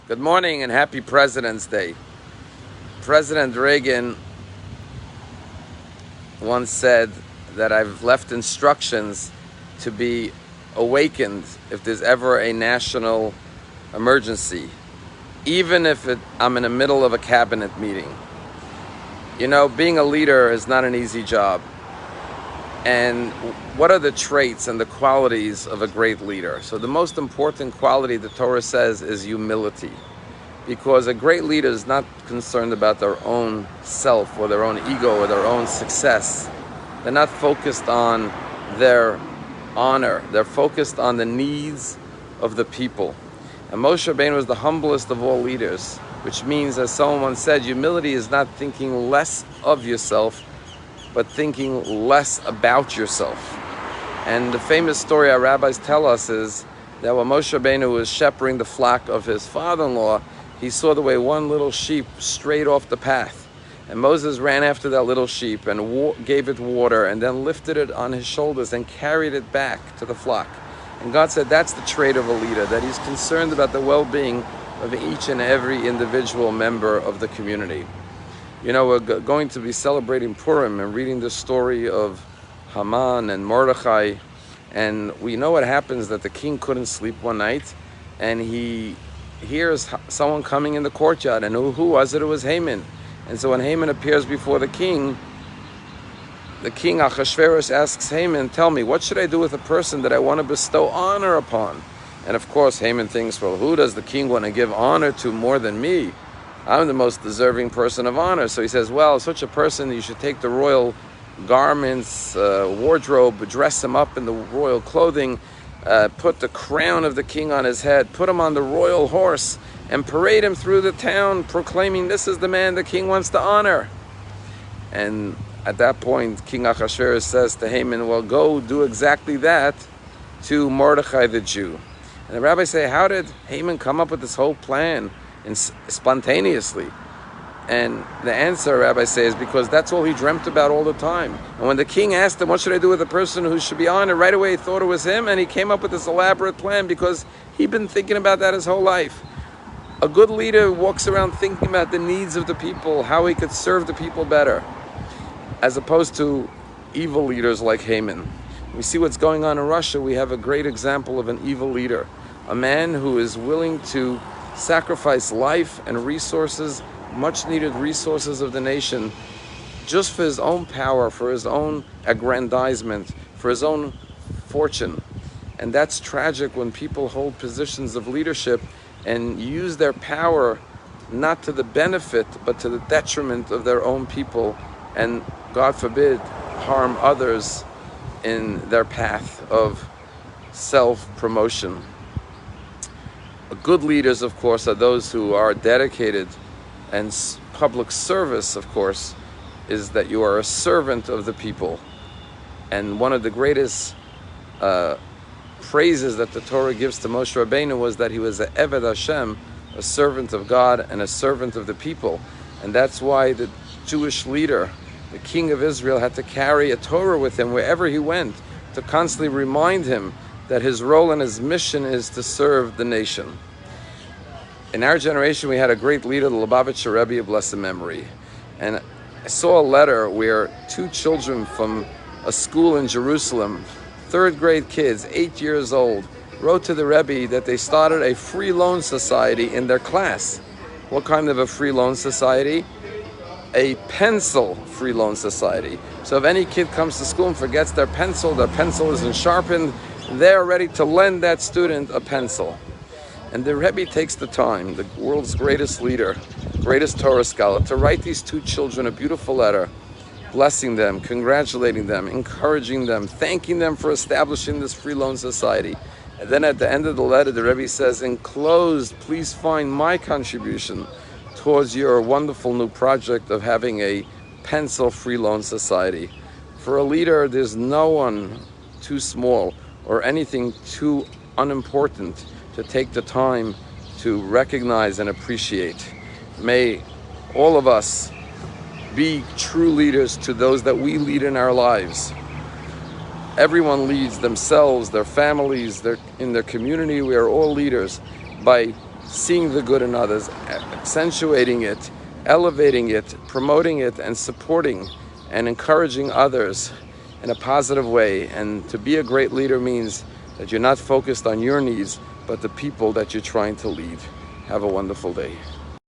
Good morning and happy President's Day. President Reagan once said that I've left instructions to be awakened if there's ever a national emergency, even if I'm in the middle of a cabinet meeting. You know, being a leader is not an easy job. And what are the traits and the qualities of a great leader? So the most important quality the Torah says is humility. Because a great leader is not concerned about their own self or their own ego or their own success. They're not focused on their honor. They're focused on the needs of the people. And Moshe Rabbeinu was the humblest of all leaders, which means, as someone said, humility is not thinking less of yourself, but thinking less about yourself. And the famous story our rabbis tell us is that when Moshe Rabbeinu was shepherding the flock of his father-in-law, he saw the way one little sheep strayed off the path. And Moses ran after that little sheep and gave it water and then lifted it on his shoulders and carried it back to the flock. And God said that's the trait of a leader, that he's concerned about the well-being of each and every individual member of the community. You know, we're going to be celebrating Purim and reading the story of Haman and Mordechai. And we know what happens, that the king couldn't sleep one night and he hears someone coming in the courtyard. And who was it? It was Haman. And so when Haman appears before the king Achashverosh asks Haman, tell me, what should I do with a person that I want to bestow honor upon? And of course Haman thinks, well, who does the king want to give honor to more than me? I'm the most deserving person of honor. So he says, well, such a person, you should take the royal garments, wardrobe, dress him up in the royal clothing, put the crown of the king on his head, put him on the royal horse, and parade him through the town, proclaiming, this is the man the king wants to honor. And at that point, King Achashverosh says to Haman, well, go do exactly that to Mordechai the Jew. And the rabbis say, how did Haman come up with this whole plan spontaneously? And the answer, rabbis say, is because that's all he dreamt about all the time. And when the king asked him, what should I do with a person who should be honored? Right away he thought it was him, and he came up with this elaborate plan because he'd been thinking about that his whole life. A good leader walks around thinking about the needs of the people, how he could serve the people better, as opposed to evil leaders like Haman. We see what's going on in Russia. We have a great example of an evil leader, a man who is willing to sacrifice life and resources, much needed resources of the nation, just for his own power, for his own aggrandizement, for his own fortune. And that's tragic when people hold positions of leadership and use their power not to the benefit but to the detriment of their own people, and God forbid harm others in their path of self-promotion. Good leaders, of course, are those who are dedicated, and public service, of course, is that you are a servant of the people. And one of the greatest praises that the Torah gives to Moshe Rabbeinu was that he was an Eved Hashem, a servant of God and a servant of the people. And that's why the Jewish leader, the king of Israel, had to carry a Torah with him wherever he went, to constantly remind him that his role and his mission is to serve the nation. In our generation, we had a great leader, the Lubavitcher Rabbi of blessed memory. And I saw a letter where two children from a school in Jerusalem, third grade kids, 8 years old, wrote to the Rebbe that they started a free loan society in their class. What kind of a free loan society? A pencil free loan society. So if any kid comes to school and forgets their pencil isn't sharpened, they're ready to lend that student a pencil. And the Rebbe takes the time, the world's greatest leader, greatest Torah scholar, to write these two children a beautiful letter, blessing them, congratulating them, encouraging them, thanking them for establishing this free loan society. And then at the end of the letter, the Rebbe says, enclosed, please find my contribution towards your wonderful new project of having a pencil free loan society. For a leader, there's no one too small or anything too unimportant to take the time to recognize and appreciate. May all of us be true leaders to those that we lead in our lives. Everyone leads themselves, their families, in their community. We are all leaders by seeing the good in others, accentuating it, elevating it, promoting it, and supporting and encouraging others in a positive way. And to be a great leader means that you're not focused on your needs, but the people that you're trying to lead. Have a wonderful day.